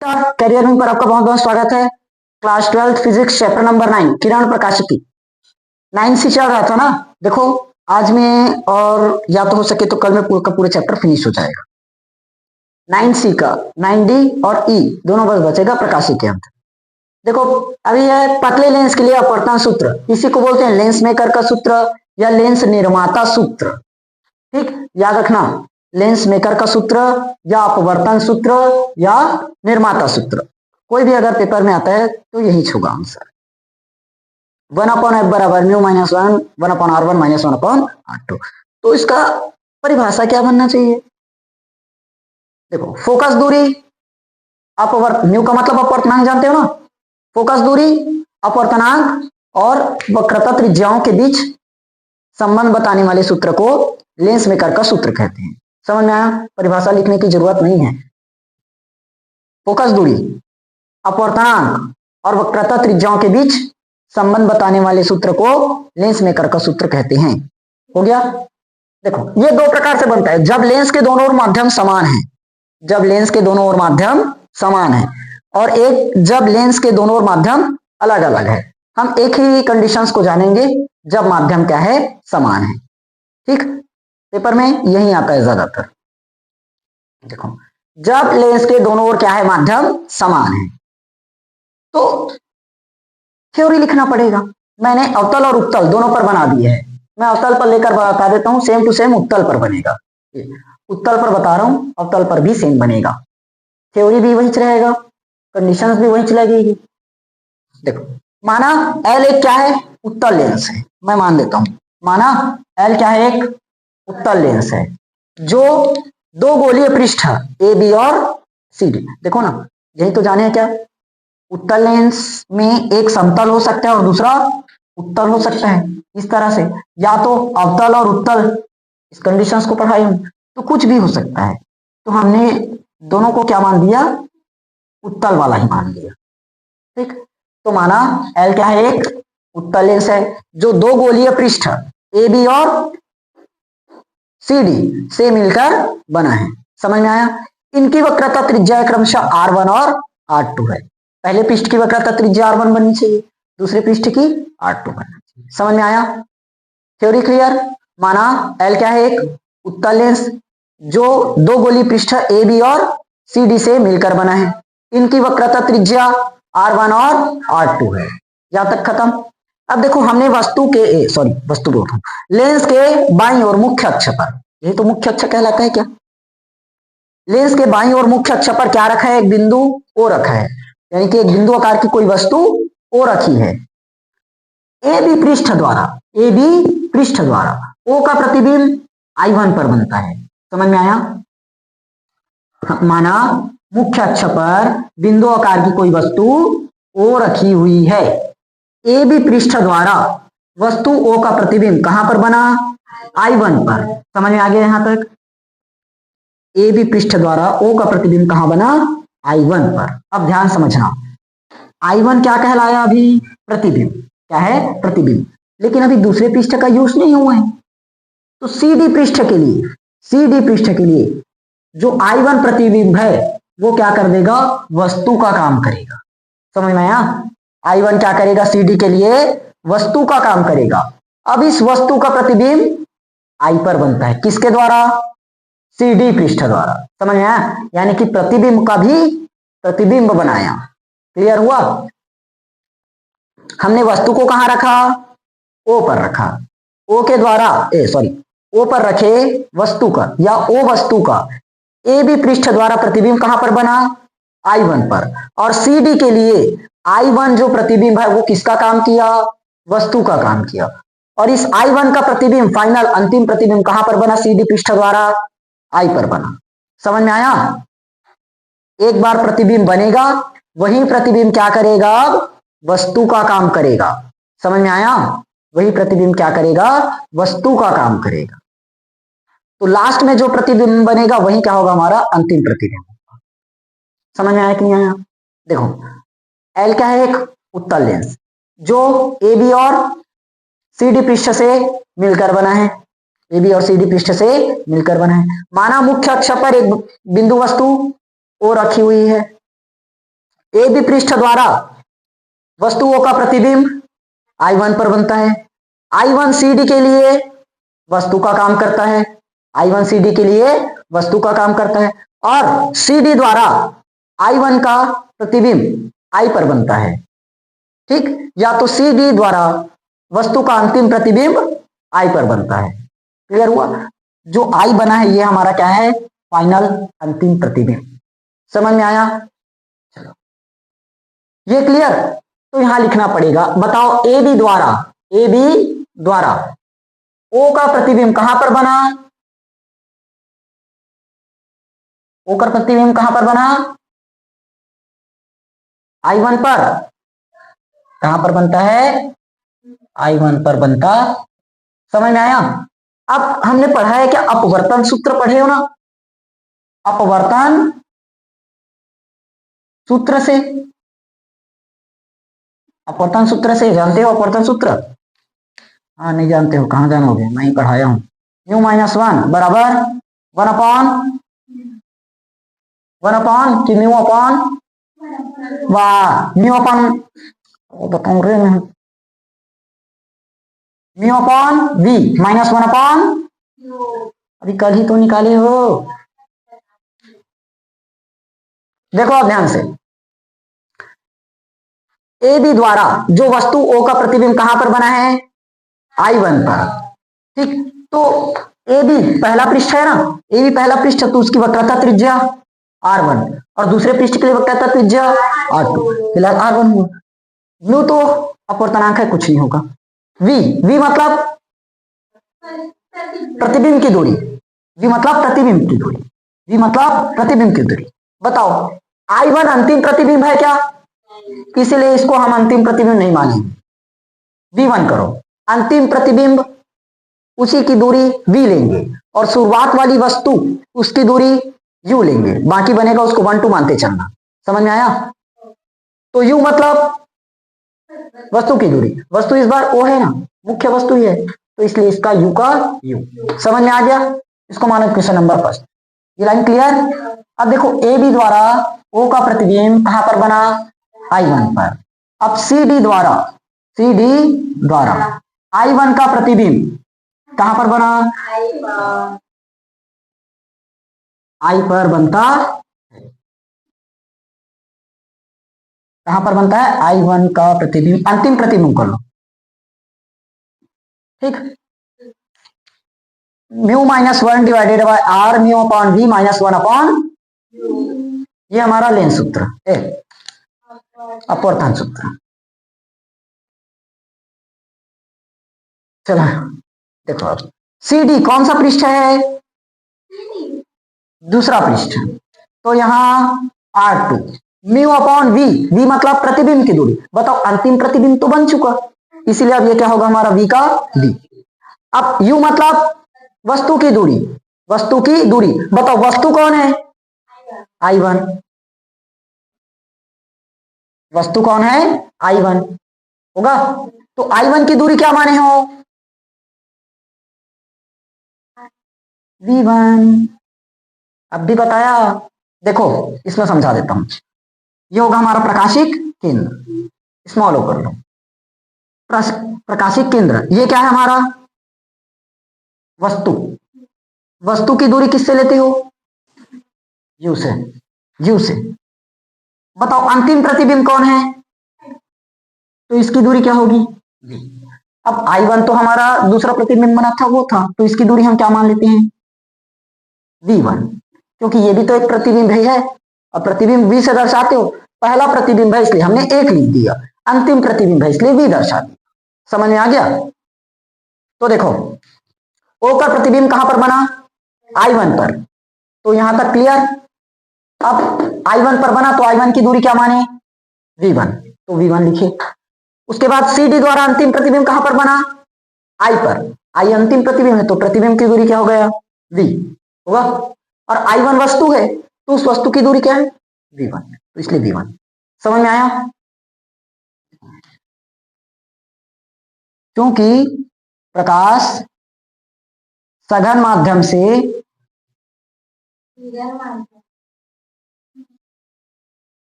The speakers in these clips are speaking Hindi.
करियर में पर आपका बहुत बहुत स्वागत है। क्लास 12 फिजिक्स चैप्टर नंबर 9 किरण प्रकाशिकी 9 से चल रहा था ना। देखो आज में और या तो हो सके तो कल में पूरा का पूरा चैप्टर फिनिश हो जाएगा। 9C का 9D और E दोनों बस बचेगा प्रकाशिकी के अंदर। देखो अभी है पतले लेंस के लिए अपवर्तन सूत्र, इसी को बोलते हैं लेंस मेकर का सूत्र या लेंस निर्माता सूत्र। ठीक याद रखना, लेंस मेकर का सूत्र या अपवर्तन सूत्र या निर्माता सूत्र, कोई भी अगर पेपर में आता है तो यही होगा आंसर। 1/f बराबर mu minus 1/r1 minus 1/r2। तो इसका परिभाषा क्या बनना चाहिए? देखो फोकस दूरी अपवर्त, म्यू का मतलब अपवर्तनांक जानते हो ना, फोकस दूरी अपवर्तनांक और वक्रता त्रिज्याओं के बीच संबंध बताने वाले सूत्र को लेंस मेकर का सूत्र कहते हैं। समझ में आया? परिभाषा लिखने की जरूरत नहीं है। फोकस दूरी अपवर्तनांक और वक्रता त्रिज्याओं के बीच संबंध बताने वाले सूत्र को लेंस मेकर का सूत्र कहते हैं। हो गया? देखो ये दो प्रकार से बनता है, जब लेंस के दोनों ओर माध्यम समान है, जब लेंस के दोनों ओर माध्यम समान है, और एक जब लेंस के दोनों ओर माध्यम अलग अलग है। हम एक ही कंडीशंस को जानेंगे जब माध्यम क्या है, समान है। ठीक, पेपर में यही आता है ज्यादातर। देखो जब लेंस के दोनों ओर क्या है, माध्यम समान है, तो थ्योरी लिखना पड़ेगा। मैंने अवतल और उत्तल दोनों पर बना दिए है, मैं अवतल पर लेकर बता देता हूं, सेम टू सेम उत्तल पर बनेगा। उत्तल पर बता रहा हूं, अवतल पर भी सेम बनेगा, थ्योरी भी वही रहेगा, कंडीशंस भी वही लगेगी। देखो माना L एक क्या है, उत्तल लेंस है, मैं मान लेता हूं, माना L क्या है, एक उत्तल लेंस है जो दो गोलीय पृष्ठ ए बी और सी डी। देखो ना, यही तो जाने क्या, उत्तल लेंस में एक समतल हो सकता है और दूसरा उत्तल हो सकता है। इस तरह से या तो अवतल और उत्तल, इस कंडीशंस को पढ़ाई हूं, तो कुछ भी हो सकता है। तो हमने दोनों को क्या मान दिया, उत्तल वाला ही मान लिया। ठीक, तो माना L क्या है, एक उत्तल लेंस है जो दो गोलीय पृष्ठ ए बी और सी डी से मिलकर बना है। समझ में आया? इनकी वक्रता त्रिज्या क्रमशः R1 और R2 है। पहले पृष्ठ की वक्रता त्रिज्या R1 बननी चाहिए, दूसरे पृष्ठ की R2 बननी चाहिए। समझ में आया? Theory clear? माना L क्या है, एक उत्तल लेंस जो दो गोलीय पृष्ठ ए बी और सी डी से मिलकर बना है, इनकी वक्रता त्रिज्या R1 और R2 है। यहां तक खत्म। अब देखो हमने वस्तु के लेंस के बाईं ओर मुख्य अक्ष पर, यही तो मुख्य अक्ष कहलाता है क्या, लेंस के बाईं ओर मुख्य अक्ष पर क्या रखा है, एक बिंदु O रखा है, यानी कि एक बिंदु आकार की कोई वस्तु O रखी है। ए बी पृष्ठ द्वारा O का प्रतिबिंब I1 पर बनता है। समझ में आया? माना मुख्य अक्ष पर बिंदु आकार की कोई वस्तु O रखी हुई है, ए बी पृष्ठ द्वारा वस्तु O का प्रतिबिंब कहां पर बना, I1 पर। समझ में आ गया यहां तक? ए बी पृष्ठ द्वारा O का प्रतिबिंब कहां बना, I1 पर। अब ध्यान समझना, I1 क्या कहलाया, अभी प्रतिबिंब, क्या है, प्रतिबिंब, लेकिन अभी दूसरे पृष्ठ का यूज नहीं हुआ है। तो सी डी पृष्ठ के लिए जो I1 प्रतिबिंब है वो क्या कर देगा, वस्तु का काम करेगा। समझ में आया? I1 क्या करेगा, CD के लिए वस्तु का काम करेगा। अब इस वस्तु का प्रतिबिंब I पर बनता है, किसके द्वारा, CD पृष्ठ द्वारा। समझ में आया? यानी कि प्रतिबिंब का भी प्रतिबिंब बनाया। क्लियर हुआ? हमने वस्तु को कहां रखा, O पर रखा, O के द्वारा O पर रखे वस्तु का या O वस्तु का ए बी पृष्ठ द्वारा प्रतिबिंब कहां पर बना, I1 पर, और CD के लिए I1 जो प्रतिबिंब है वो किसका काम किया, वस्तु का काम किया, और इस I1 का प्रतिबिंब फाइनल अंतिम प्रतिबिंब कहां पर बना, CD पृष्ठ द्वारा I पर बना। समझ में आया? एक बार प्रतिबिंब बनेगा, वही प्रतिबिंब क्या करेगा, वस्तु का काम करेगा। समझ में आया? वही प्रतिबिंब क्या करेगा, वस्तु का काम करेगा। तो लास्ट में जो प्रतिबिंब बनेगा वही क्या होगा, हमारा अंतिम प्रतिबिंब। समझ में आया कि नहीं आया? देखो L क्या है, एक उत्तल लेंस जो ए बी और सी डी पृष्ठ से मिलकर बना है, ए बी और सी डी पृष्ठ से मिलकर बना है। माना मुख्य अक्ष पर एक बिंदु वस्तु O रखी हुई है, ए बी पृष्ठ द्वारा वस्तुओं का प्रतिबिंब I1 पर बनता है। I1 CD के लिए वस्तु का काम करता है, I1 CD के लिए वस्तु का काम करता है, और CD द्वारा I1 का प्रतिबिंब I पर बनता है। ठीक, या तो CD द्वारा वस्तु का अंतिम प्रतिबिंब I पर बनता है। क्लियर हुआ? जो I बना है ये हमारा क्या है? फाइनल, अंतिम प्रतिबिंब। समझ में आया? चलो, ये क्लियर? तो यहां लिखना पड़ेगा, बताओ ए बी द्वारा ओ का प्रतिबिंब कहां पर बना? ओ का प्रतिबिंब कहां पर बना? I1 पर। कहां पर बनता है? I1 पर बनता। समझ में आया? अब हमने पढ़ा है क्या? अपवर्तन सूत्र पढ़े हो ना? अपवर्तन सूत्र से, अपवर्तन सूत्र से जानते हो? अपवर्तन सूत्र? हाँ, नहीं जानते हो, कहां जानोगे, मैं ही पढ़ाया हूं। म्यू माइनस वन बराबर वन अपॉन कि म्यू अपॉन, वाह, म्यू अपॉन, बताऊं रे मैं, mu upon v minus one upon, अभी कल ही तो निकाले हो। देखो अब ध्यान से, ए बी द्वारा जो वस्तु ओ का प्रतिबिंब कहां पर बना है? I1 पर। ठीक, तो ए बी पहला पृष्ठ है ना, ए बी पहला पृष्ठ, तो उसकी वक्रता त्रिज्या R1, और दूसरे पृष्ठ के लिए वक्रता त्रिज्या R2, फिलहाल R1 हुआ। म्यू तो अपवर्तनांक है, कुछ नहीं होगा। वी मतलब प्रतिबिंब की दूरी, वी मतलब प्रतिबिंब की दूरी, वी मतलब प्रतिबिंब की दूरी। बताओ I1 अंतिम प्रतिबिंब है क्या? इसलिए इसको हम अंतिम प्रतिबिंब नहीं मानेंगे। V1 करो, अंतिम प्रतिबिंब उसी की दूरी V लेंगे, और शुरुआत वाली वस्तु उसकी दूरी U लेंगे, बाकी बनेगा उसको 1 2 मानते चलना। समझ में आया? तो U मतलब वस्तु की दूरी, वस्तु इस बार O है ना, मुख्य वस्तु ही है, तो इसलिए इसका U का U। समझ में आ गया? इसको मानो क्वेश्चन नंबर फर्स्ट। ये लाइन क्लियर? अब देखो ए बी द्वारा O का प्रतिबिंब कहां पर बना? I1 पर। अब CD द्वारा I1 का प्रतिबिंब कहां पर बना? I पर बनता। कहां पर बनता है? I1 का प्रतिबिंब, अंतिम प्रतिबिंब कर लो। ठीक, mu minus one divided by r mu upon v minus one upon, ये हमारा लेंस सूत्र है, अपवर्तन सूत्र। चलो देखो, अब CD कौन सा पृष्ठ है? दूसरा पृष्ठ, तो यहां R2 म्यू अपॉन वी मतलब प्रतिबिंब की दूरी। बताओ अंतिम प्रतिबिंब तो बन चुका, इसीलिए अब ये क्या होगा हमारा? V का V। अब U मतलब वस्तु की दूरी, वस्तु की दूरी। बताओ वस्तु कौन है? I1। वस्तु कौन है? I1 होगा, तो I1 की दूरी क्या माने हो? V1। अब भी बताया, देखो इसमें समझा देता हूं। ये होगा हमारा प्रकाशिक केंद्र, स्मॉल ओ कर लो। प्रकाशिक केंद्र ये क्या है हमारा? वस्तु। वस्तु की दूरी किससे लेते हो? U से, U से। बताओ अंतिम प्रतिबिंब कौन है? तो इसकी दूरी क्या होगी? V। अब I1 तो हमारा दूसरा प्रतिबिंब बना था, वो था, तो इसकी दूरी हम क्या मान लेते हैं? V1, क्योंकि ये भी तो एक प्रतिबिंब ही है, और प्रतिबिंब V से दर्शाते हो। पहला प्रतिबिंब है इसलिए हमने 1 लिख दिया, अंतिम प्रतिबिंब है इसलिए V दर्शा दिया। समझ में आ गया? तो देखो O का प्रतिबिंब कहां पर बना? I1 पर, तो यहां तक क्लियर। अब I1 पर बना तो I1 की दूरी क्या माने? V1, तो V1 लिखे। उसके बाद CD द्वारा अंतिम प्रतिबिंब कहां पर बना? I पर। I अंतिम प्रतिबिंब है तो प्रतिबिंब की दूरी क्या हो गया? V होगा, और I1 वस्तु है तो उस वस्तु की दूरी क्या है? V1, तो इसलिए V1। समझ में आया? क्योंकि प्रकाश सघन माध्यम से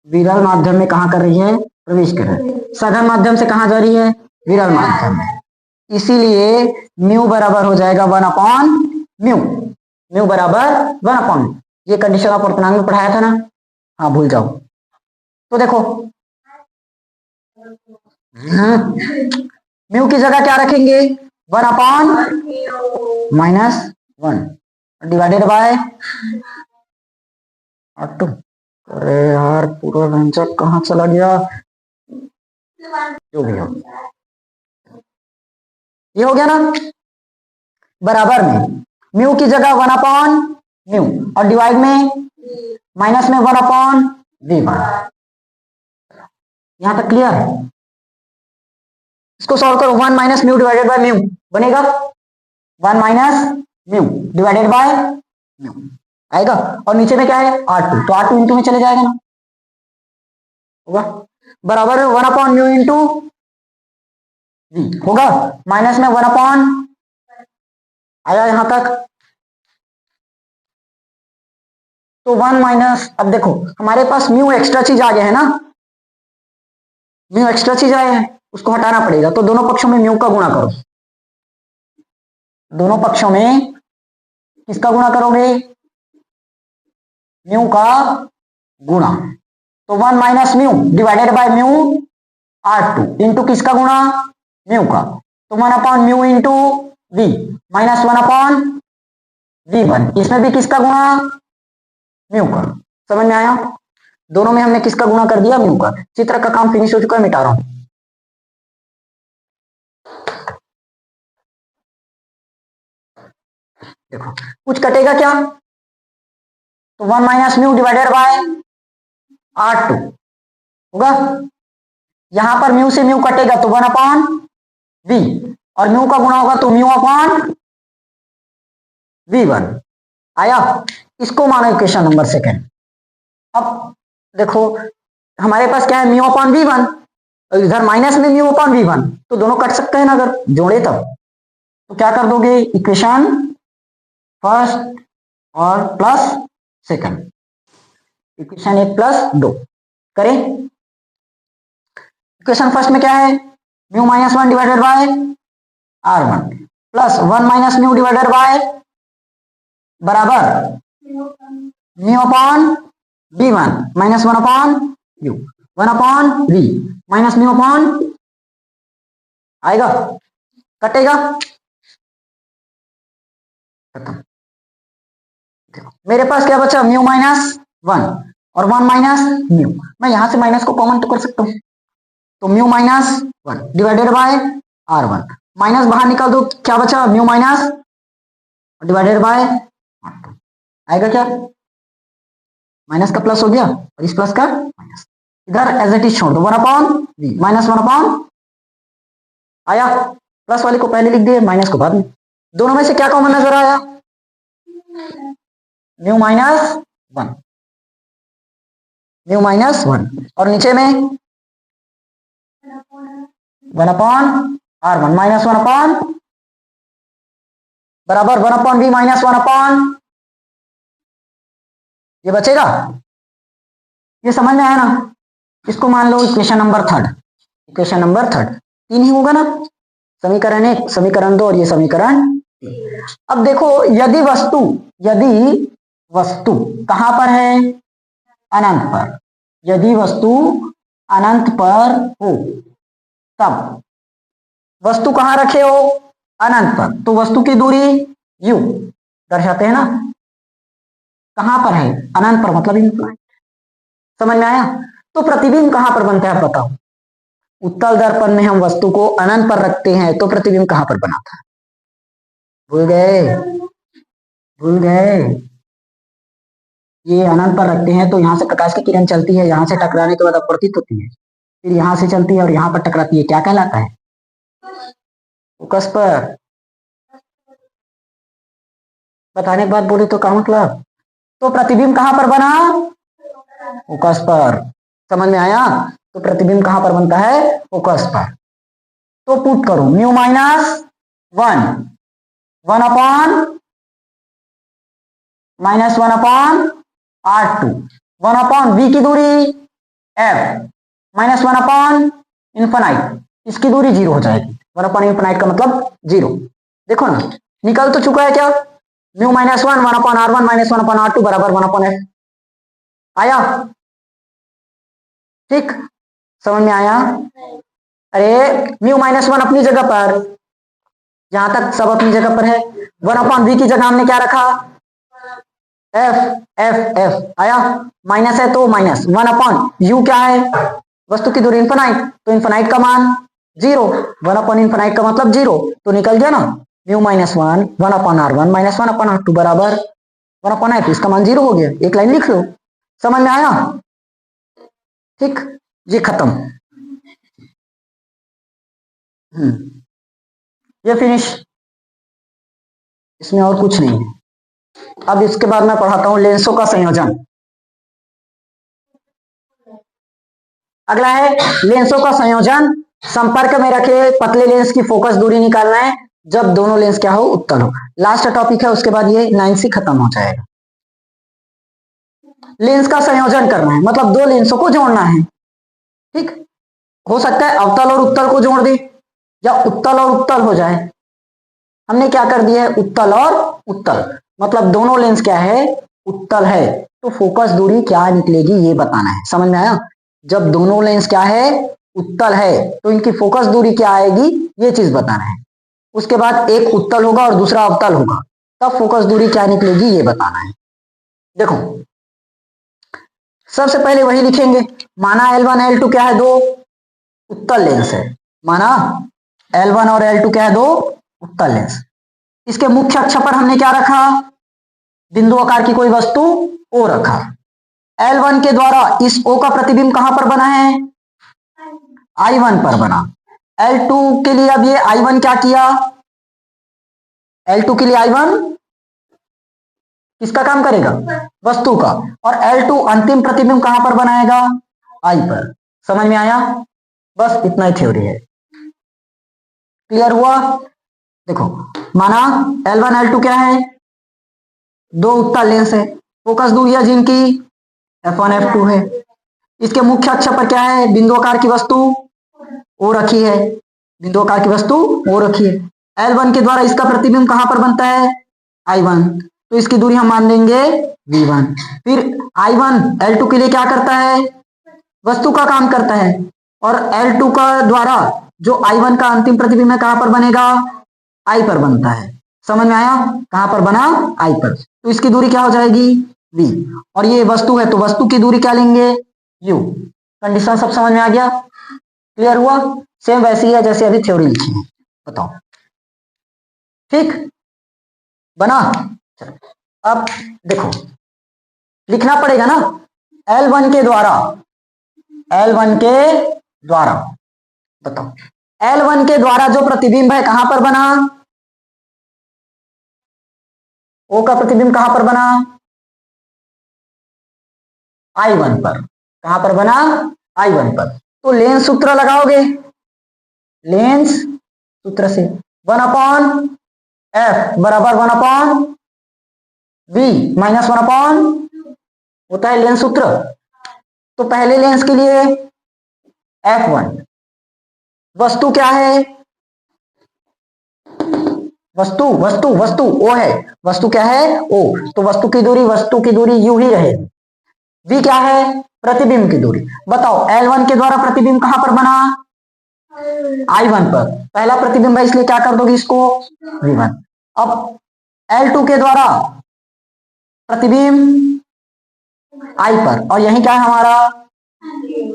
विरल माध्यम में कहाँ कर रही है, प्रवेश कर रही है। सघन माध्यम से कहाँ जा रही है, विरल माध्यम में। इसीलिए म्यू बराबर हो जाएगा 1/म्यू। म्यू बराबर 1/म्यू। ये कंडीशन आप पूर्णांक में पढ़ाया था ना, हाँ भूल जाओ। तो देखो म्यू की जगह क्या रखेंगे, 1/-1 डिवाइडेड बाय R2। अरे यार पूरा व्यंजक कहाँ चला गया, जो भी हो, ये हो गया ना। बराबर में म्यू की जगह 1/म्यू और डिवाइड में माइनस में 1/v1। यहां तक क्लियर है। इसको सॉल्व करो, 1 - म्यू डिवाइडेड बाय म्यू बनेगा 1 - म्यू डिवाइडेड बाय म्यू आएगा। और नीचे में क्या है, R2, तो R2 इंटू में चले जाएगा ना, होगा बराबर में 1/म्यू इंटू v होगा, माइनस में 1/, आया यहां तक। तो 1 अब देखो हमारे पास म्यू एक्स्ट्रा चीज आ गया है ना, म्यू एक्स्ट्रा चीज आया है, उसको हटाना पड़ेगा। तो दोनों पक्षों में म्यू का गुणा करो, दोनों पक्षों में किसका गुणा करोगे, म्यू का गुणा। तो 1 - mu divided by mu R2 into किसका गुणा, म्यू का। तो 1/म्यू इंटू v माइनस 1/v1, इसमें भी किसका गुणा, म्यू का। समझ में आया, दोनों में हमने किसका गुणा कर दिया, म्यू का। चित्र का काम फिनिश हो चुका है, मिटा रहा हूं। देखो कुछ कटेगा क्या, तो 1 - म्यू डिवाइडेड बाय R2 होगा। यहां पर म्यू से म्यू कटेगा तो 1/v और म्यू का गुणा होगा तो म्यू/v1 आया। इसको मानो इक्वेशन नंबर सेकंड। अब देखो हमारे पास क्या है, म्यू/v1 और इधर माइनस में म्यू/v1, तो दोनों कट सकते हैं ना अगर जोड़े तब। तो क्या कर दोगे, इक्वेशन फर्स्ट और प्लस सेकंड, इक्वेशन 1 + 2 करें। इक्वेशन फर्स्ट में क्या है, म्यू-1 divided by R1 plus 1 - mu divided by बराबर म्यू/v1 माइनस 1/म्यू 1/v माइनस म्यू आएगा, कटेगा, खत्म। मेरे पास क्या बचा, म्यू-1 और 1 - म्यू। मैं यहां से माइनस को कॉमन तो कर सकता हूं, तो म्यू-1 डिवाइडेड बाय R1 माइनस बाहर निकाल दो, क्या बचा, म्यू- डिवाइडेड बाय R2 आएगा क्या, माइनस का प्लस हो गया और इस प्लस का माइनस, इधर एज इट इज छोड़ दो, 1/v माइनस 1/, आया। प्लस वाले को पहले लिख दिए, माइनस को बाद में। दोनों में से क्या कॉमन नजर आया, म्यू-1 म्यू-1 और नीचे में 1/R1 माइनस 1/, बराबर 1/v माइनस 1/, ये बचेगा। ये समझ में आया ना। इसको मान लो equation number third, equation number third 3 ही होगा ना, समीकरण 1 समीकरण 2 और ये समीकरण 3। अब देखो यदि वस्तु कहां पर है, अनंत पर, यदि वस्तु अनंत पर हो तब, वस्तु कहां रखे हो, अनंत पर, तो वस्तु की दूरी u दर्शाते हैं ना, कहां पर है, अनंत पर मतलब इंफिनिट। समझ में आया। तो प्रतिबिंब कहां पर बनता है बताओ, उत्तल दर्पण में हम वस्तु को अनंत पर रखते हैं तो प्रतिबिंब कहां पर बना था, भूल गए, भूल गए। ये अनंत पर रखते हैं तो यहां से प्रकाश की किरण चलती है, यहां से टकराने के बाद अपवर्तित होती है, फिर यहां से चलती है और यहां पर टकराती है, क्या कहलाता है, फोकस पर। बताने के बाद बोले तो क्या मतलब, तो प्रतिबिंब कहां पर बना, फोकस पर। समझ में आया। तो प्रतिबिंब कहां पर बनता है, फोकस पर। तो पुट करो म्यू-1 1/, माइनस 1/R2 1/v की दूरी F minus one upon infinite, इसकी दूरी जीरो हो जाएगी। वन अपॉन इन्फिनाइट का मतलब जीरो। देखो ना निकल तो चुका है क्या, mu minus one one upon r one minus one upon r two बराबर वन अपॉन एफ आया। ठीक, समझ में आया। अरे म्यू माइनस वन अपनी जगह पर, जहां तक सब अपनी जगह पर है। वन अपॉन वी की जगह हमने क्या रखा, एफ एफ एफ आया। माइनस है तो माइनस वन अपॉन यू क्या है, वस्तु की दूरी इन्फिनाइट, तो इन्फिनाइट का मान जीरो, वन अपॉन इन्फिनाइट का मतलब जीरो, तो निकल गया ना mu minus one one upon r one minus one upon r two बराबर वन अपॉन एफ, इसका मान जीरो हो गया। एक लाइन लिख लो, समझ में आया। ठीक, ये खत्म। ये फिनिश, इसमें और कुछ नहीं है। अब इसके बाद मैं पढ़ाता हूं लेंसों का संयोजन। अगला है लेंसों का संयोजन। संपर्क में रखे पतले लेंस की फोकस दूरी निकालना है जब दोनों लेंस क्या हो, उत्तल हो। लास्ट टॉपिक है, उसके बाद ये 9C खत्म हो जाएगा। लेंस का संयोजन करना है मतलब दो लेंसों को जोड़ना है। ठीक, हो सकता है अवतल और उत्तल को जोड़ दे या उत्तल और उत्तल हो जाए। हमने क्या कर दिया है, उत्तल और उत्तल, मतलब दोनों लेंस क्या है, उत्तल है, तो फोकस दूरी क्या निकलेगी ये बताना है। समझ में आया। जब दोनों लेंस क्या है, उत्तल है, तो इनकी फोकस दूरी क्या आएगी ये चीज बताना है। उसके बाद एक उत्तल होगा और दूसरा अवतल होगा, तब फोकस दूरी क्या निकलेगी ये बताना है। देखो सबसे पहले वही लिखेंगे, माना L1 L2 क्या है, दो उत्तल लेंस है। माना L1 और L2 क्या है, दो उत्तल लेंस। इसके मुख्य अक्ष पर हमने क्या रखा, बिंदु आकार की कोई वस्तु O रखा। L1 के द्वारा इस O का प्रतिबिंब कहां पर बना है, I1 पर बना। L2 के लिए अब ये I1 क्या किया, L2 के लिए I1 किसका काम करेगा, वस्तु का, और L2 अंतिम प्रतिबिंब कहां पर बनाएगा, I पर। समझ में आया, बस इतना ही थ्योरी है। क्लियर हुआ। देखो माना L1 L2 क्या है, दो उत्तल लेंस है, फोकस दूरियां जिनकी F1 F2 है। इसके मुख्य अक्ष पर क्या है, बिंदु आकार की वस्तु O रखी है, बिंदु आकार की वस्तु O रखी है। L1 के द्वारा इसका प्रतिबिंब कहां पर बनता है, I1, तो इसकी दूरी हम मान लेंगे V1। फिर I1 L2 के लिए क्या करता है, वस्तु का काम करता है, और L2 का द्वारा जो I1 का अंतिम प्रतिबिंब है कहां पर बनेगा, I पर बनता है। समझ में आया, कहां पर बना, I पर, तो इसकी दूरी क्या हो जाएगी V, और ये वस्तु है तो वस्तु की दूरी क्या लेंगे, U। कंडीशन सब समझ में आ गया, क्लियर हुआ। सेम वैसी है जैसे अभी थ्योरी लिखी है, बताओ ठीक बना। अब देखो लिखना पड़ेगा ना, L1 के द्वारा, L1 के द्वारा, बताओ L1 के द्वारा जो प्रतिबिंब है कहां पर बना, O का प्रतिबिंब कहां पर बना, I1 पर। कहां पर बना, I1 पर। तो लेंस सूत्र लगाओगे, लेंस सूत्र से 1 अपॉन एफ बराबर 1 अपॉन वी माइनस 1 अपॉन होता है लेंस सूत्र। तो पहले लेंस के लिए F1, वस्तु क्या है, वस्तु वस्तु वस्तु O है, वस्तु क्या है O, तो वस्तु की दूरी U ही रहेगी। V क्या है, प्रतिबिंब की दूरी। बताओ L1 के द्वारा प्रतिबिंब कहां पर बना, I1 पर, पहला प्रतिबिंब है इसलिए क्या कर दोगे इसको V1। अब L2 के द्वारा प्रतिबिंब I पर, और यही क्या है हमारा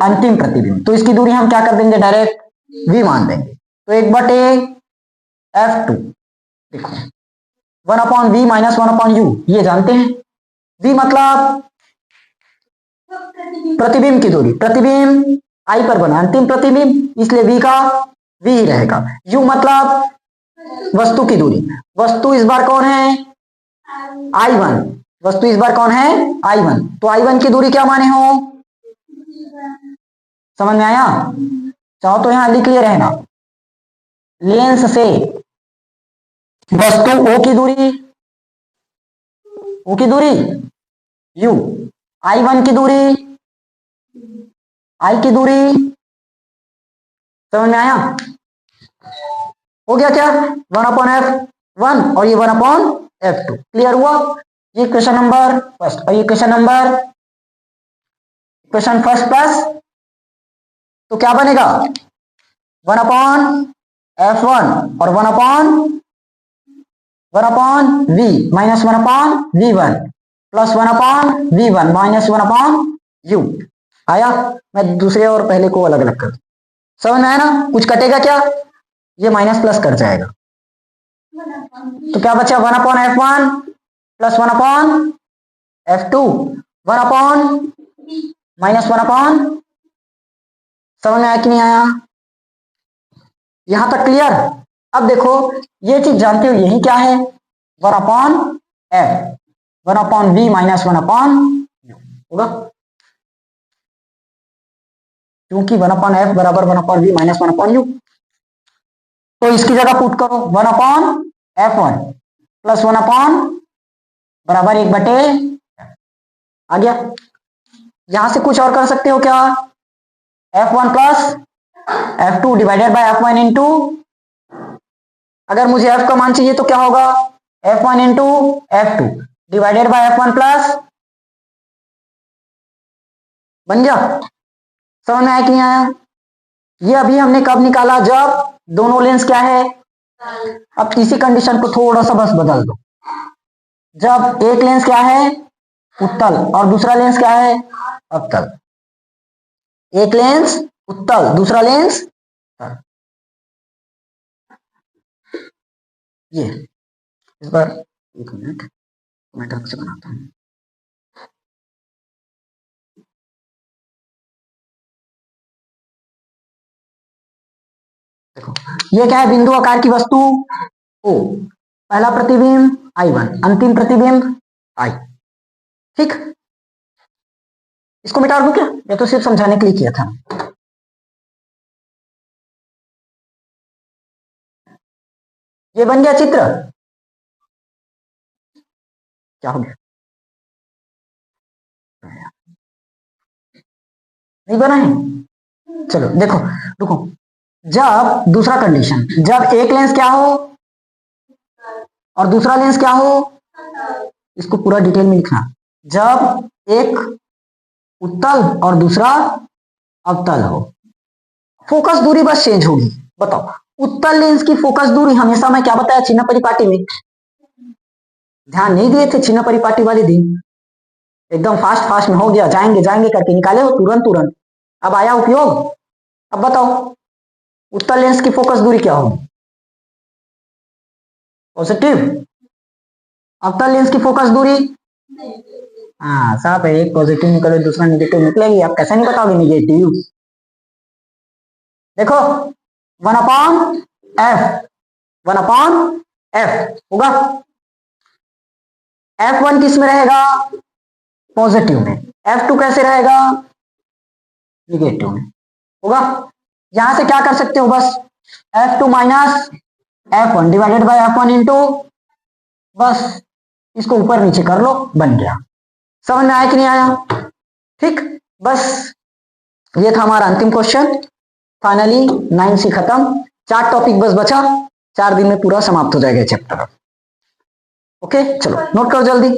अंतिम प्रतिबिंब, तो इसकी दूरी हम क्या कर देंगे, डायरेक्ट V मान देंगे। तो 1/F2, देखो 1 upon V minus 1 upon U, ये जानते हैं। V मतलब प्रतिबिंब की दूरी, प्रतिबिंब I पर बना, अंतिम प्रतिबिंब, इसलिए V का V ही रहेगा। U मतलब वस्तु की दूरी, वस्तु इस बार कौन है, I1, वस्तु इस बार कौन है, I1, तो I1 की दूरी क्या माने हो, समझ में आया। चाहो तो यहां लिख लिए रहना, लेंस से वस्तु O की दूरी, O की दूरी U, I1 की दूरी आई की दूरी, समझ में आया? हो गया क्या? 1/f1 और ये 1/f2, क्लियर हुआ? ये क्वेश्चन नंबर फर्स्ट और ये क्वेश्चन फर्स्ट प्लस, तो क्या बनेगा? 1/f1 और 1/v minus 1/v1 plus 1/v1 minus 1/u। आया? मैं दूसरे और पहले को अलग अलग कर दूं। समझ में आया ना? कुछ कटेगा क्या? ये माइनस प्लस कर जाएगा, तो क्या बचा? 1/f1 प्लस 1/f2 1/ माइनस 1/, समझ में आया कि नहीं आया? यहां तक क्लियर? अब देखो ये चीज जानते हो, यही क्या है? 1/f 1/v माइनस 1/u होगा, क्योंकि 1/f बराबर 1/v माइनस 1/u। तो इसकी जगह पुट करो 1/f1 प्लस 1/ बराबर 1/, आ गया? यहां से कुछ और कर सकते हो क्या? f1 plus f2 divided by f1 into, अगर मुझे f का मान चाहिए तो क्या होगा? f1 into f2 divided by f1 plus, बन गया? समझ में आया कि नहीं आया? ये अभी हमने कब निकाला? जब दोनों लेंस क्या है? अब इसी कंडीशन को थोड़ा सा बस बदल दो। जब एक लेंस क्या है? उत्तल और दूसरा लेंस क्या है? अवतल। एक लेंस उत्तल, दूसरा लेंस अवतल। ये इस बार एक मिनट मैं ढंग से बनाता हूं। देखो ये क्या है? बिंदु आकार की वस्तु O, पहला प्रतिबिंब I1, अंतिम प्रतिबिंब I। ठीक, इसको मिटा दूं क्या? ये तो सिर्फ समझाने के लिए किया था। ये बन गया चित्र, क्या हो गया? नहीं बना है? चलो देखो, रुको। जब दूसरा कंडीशन, जब एक लेंस क्या हो और दूसरा लेंस क्या हो, इसको पूरा डिटेल में लिखना। जब एक उत्तल और दूसरा अवतल हो, फोकस दूरी बस चेंज होगी। बताओ, उत्तल लेंस की फोकस दूरी हमेशा मैं क्या बताया चिन्ह परिपाटी में? ध्यान नहीं दिए थे चिन्ह परिपाटी वाले दिन? एकदम फास्ट फास्ट में हो गया, जाएंगे जाएंगे करके निकाले हो तुरंत तुरंत, अब आया उपयोग। अब बताओ उत्तल लेंस की फोकस दूरी क्या होगी? पॉजिटिव। अवतल लेंस की फोकस दूरी, हाँ साफ है, एक पॉजिटिव निकले दूसरा निगेटिव निकलेगी। आप कैसे नहीं बताओगे निगेटिव? देखो 1/f 1/f होगा। f1 किस में रहेगा? पॉजिटिव में। f2 कैसे रहेगा? निगेटिव में होगा। यहां से क्या कर सकते हो? बस f2 minus f1 divided by f1 into, बस इसको ऊपर नीचे कर लो, बन गया। समझ में आया कि नहीं आया? ठीक, बस ये था हमारा अंतिम क्वेश्चन। फाइनली 9C खत्म, 4 टॉपिक बस बचा, 4 दिन में पूरा समाप्त हो जाएगा चैप्टर। ओके चलो नोट करो जल्दी।